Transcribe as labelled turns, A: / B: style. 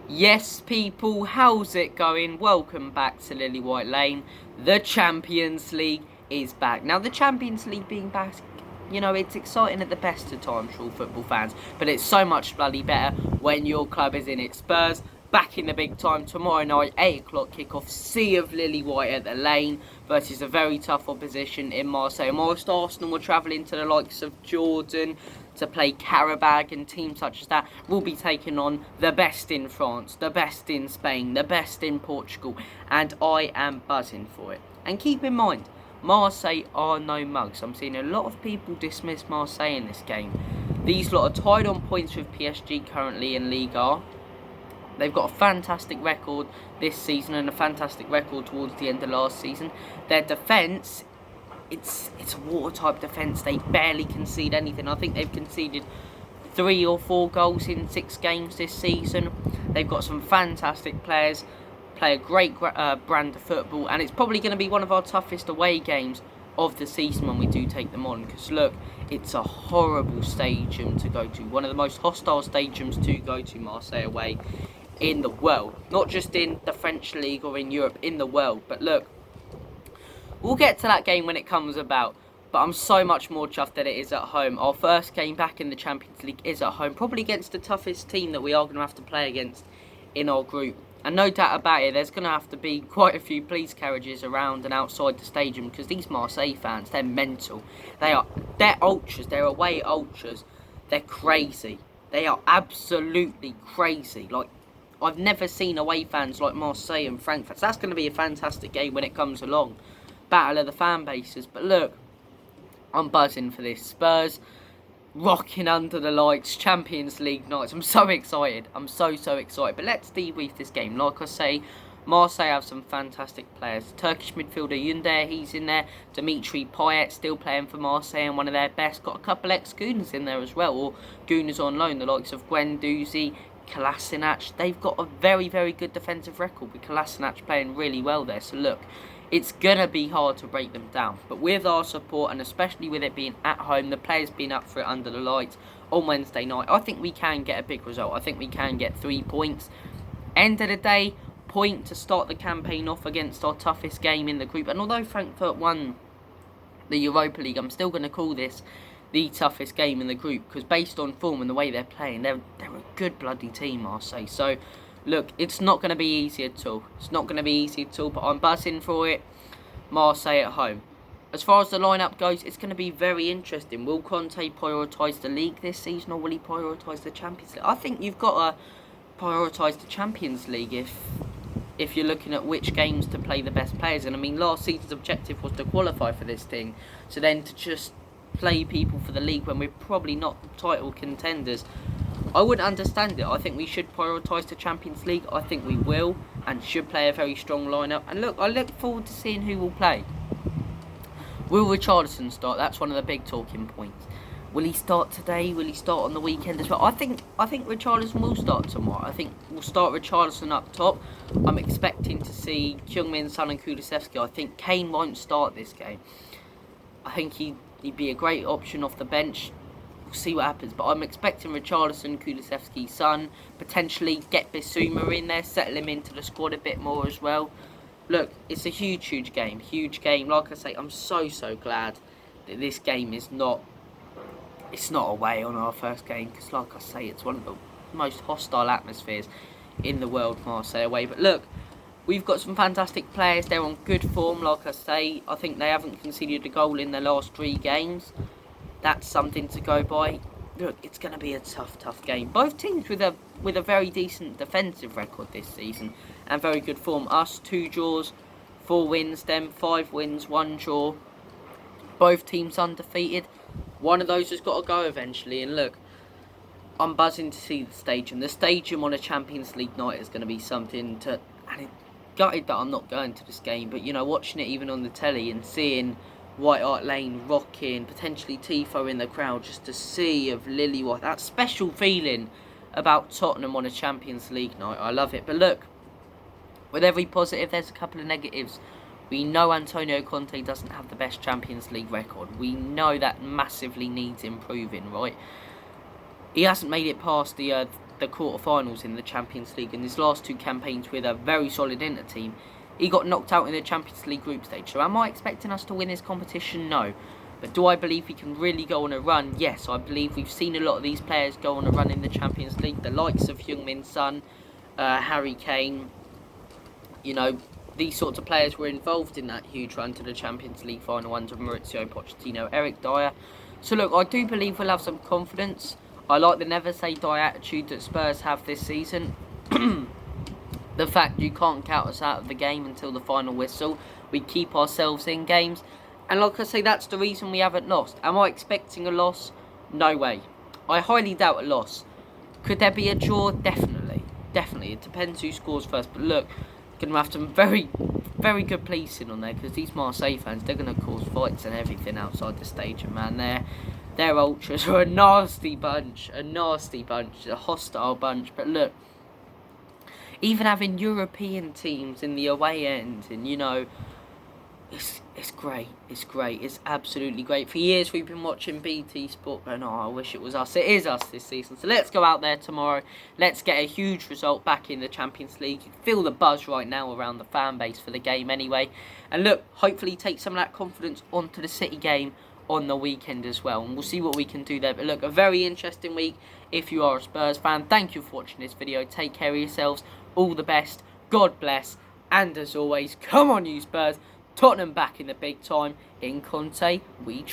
A: Yes, people, how's it going? Welcome back to Lily White Lane. The Champions League is back. Now, the Champions League being back, it's exciting at the best of times for all football fans, but it's so much bloody better when your club is in it. Spurs back in the big time tomorrow night, 8 o'clock kickoff. Sea of Lily White at the Lane versus a very tough opposition in Marseille. Whilst Arsenal were travelling to the likes of Jordan to play Karabag, and teams such as that will be taking on the best in France, the best in Spain, the best in Portugal, and I am buzzing for it. And keep in mind, Marseille are no mugs. I'm seeing a lot of people dismiss Marseille in this game. These lot are tied on points with PSG currently in Ligue 1. They've got a fantastic record this season and a fantastic record towards the end of last season. Their defence, it's a watertight defence. They barely concede anything. I think they've conceded 3 or 4 goals in 6 games this season. They've got some fantastic players, play a great brand of football, and it's probably going to be one of our toughest away games of the season when we do take them on, because look, it's a horrible stadium to go to, one of the most hostile stadiums to go to, Marseille away, in the world, not just in the French league or in Europe, in the world. But look, we'll get to that game when it comes about, but I'm so much more chuffed that it is at home. Our first game back in the Champions League is at home, probably against the toughest team that we are going to have to play against in our group. And no doubt about it, there's going to have to be quite a few police carriages around and outside the stadium, because these Marseille fans, they're mental. They're ultras, they're away ultras. They're crazy. They are absolutely crazy. Like, I've never seen away fans like Marseille and Frankfurt. So that's going to be a fantastic game when it comes along. Battle of the fan bases. But look, I'm buzzing for this. Spurs rocking under the lights, Champions League nights. I'm so excited. I'm so excited. But let's debrief this game. Like I say, Marseille have some fantastic players. Turkish midfielder Yunder, he's in there. Dimitri Payet still playing for Marseille and one of their best. Got a couple ex-Gooners in there as well, or Gooners on loan, the likes of Guendouzi, Kolasinac. They've got a very good defensive record, with Kolasinac playing really well there. So look, it's going to be hard to break them down. But with our support, and especially with it being at home, the players being up for it under the lights on Wednesday night, I think we can get a big result. I think we can get 3 points. End of the day, point to start the campaign off against our toughest game in the group. And although Frankfurt won the Europa League, I'm still going to call this the toughest game in the group, because based on form and the way they're playing, they're a good bloody team, Marseille. So look, it's not going to be easy at all. It's not going to be easy at all, but I'm buzzing for it. Marseille at home. As far as the lineup goes, it's going to be very interesting. Will Conte prioritise the league this season, or will he prioritise the Champions League? I think you've got to prioritise the Champions League if you're looking at which games to play the best players. And I mean, last season's objective was to qualify for this thing. So then to just play people for the league when we're probably not title contenders, I wouldn't understand it. I think we should prioritise the Champions League. I think we will, and should play a very strong lineup. And look, I look forward to seeing who will play. Will Richarlison start? That's one of the big talking points. Will he start today? Will he start on the weekend as well? I think Richarlison will start tomorrow. I think we'll start Richarlison up top. I'm expecting to see Heung-min Son and Kulusevski. I think Kane won't start this game. I think he'd be a great option off the bench. We'll see what happens. But I'm expecting Richarlison, Kulusevski, Son, potentially get Bissouma in there, settle him into the squad a bit more as well. Look, it's a huge game. Huge game. Like I say, I'm so glad that this game is not away on our first game, because like I say, it's one of the most hostile atmospheres in the world, Marseille away. But look, we've got some fantastic players. They're on good form, like I say. I think they haven't conceded a goal in their last 3 games. That's something to go by. Look, it's going to be a tough game. Both teams with a very decent defensive record this season and very good form. Us, 2 draws, 4 wins. Them, 5 wins, 1 draw. Both teams undefeated. One of those has got to go eventually. And look, I'm buzzing to see the stadium. The stadium on a Champions League night is going to be something to... And it's gutted that I'm not going to this game, but, watching it even on the telly and seeing White Hart Lane rocking, potentially Tifo in the crowd, just a sea of Lily White. That special feeling about Tottenham on a Champions League night. I love it. But look, with every positive, there's a couple of negatives. We know Antonio Conte doesn't have the best Champions League record. We know that massively needs improving, right? He hasn't made it past the the quarterfinals in the Champions League in his last 2 campaigns with a very solid Inter team. He got knocked out in the Champions League group stage. So am I expecting us to win this competition? No. But do I believe we can really go on a run? Yes, I believe we've seen a lot of these players go on a run in the Champions League. The likes of Heung-min Son, Harry Kane, you know, these sorts of players were involved in that huge run to the Champions League final under Maurizio Pochettino, Eric Dyer. So look, I do believe we'll have some confidence. I like the never say die attitude that Spurs have this season. The fact you can't count us out of the game until the final whistle. We keep ourselves in games. And like I say, that's the reason we haven't lost. Am I expecting a loss? No way. I highly doubt a loss. Could there be a draw? Definitely. Definitely. It depends who scores first. But look, going to have some very, very good policing on there. Because these Marseille fans, they're going to cause fights and everything outside the stadium, man. Their ultras are a nasty bunch. A hostile bunch. But look, even having European teams in the away end, and you know, it's great. It's great. It's absolutely great. For years we've been watching BT Sport going, oh, I wish it was us. It is us this season. So let's go out there tomorrow. Let's get a huge result back in the Champions League. You can feel the buzz right now around the fan base for the game anyway. And look, hopefully take some of that confidence onto the City game on the weekend as well. And we'll see what we can do there. But look, a very interesting week if you are a Spurs fan. Thank you for watching this video. Take care of yourselves. All the best. God bless. And as always, come on you Spurs. Tottenham back in the big time. In Conte, we